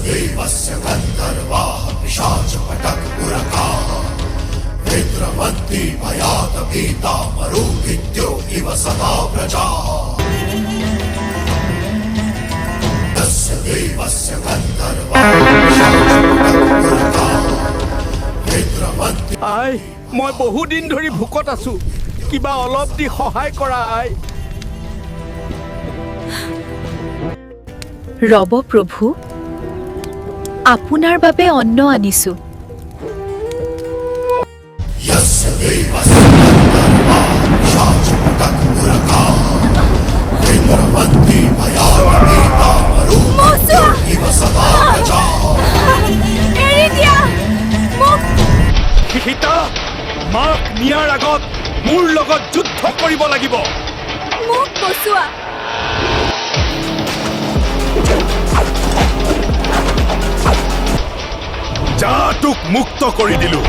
देवस्य गन्धर्वाः पिशाचपटकुरकाः विद्रवन्ति भयात् भीता मरुभिद्यो इव सदा प्रजाः तस्य देवस्य गन्धर्वाः पिशाचपटकुरकाः विद्रवन्ति আই মই বহু দিন ধৰি ভোকত আছো কিবা অলপ দি সহায় কৰা আই ৰব প্ৰভু আপোনাৰ বাবে অন্ন আনিছো यस्य देवस्य गन्धर्वाः पिशाचपटकुरकाः विद्रवन्ति भयात् भीता मरुभिद्यो इव सदा प्रजाः এৰি দিয়া মোক সীতা মাক নিয়াৰ আগত মোৰ লগত যুদ্ধ কৰিব লাগিব মোক বচোৱা যা তোক মুক্ত কৰি দিলো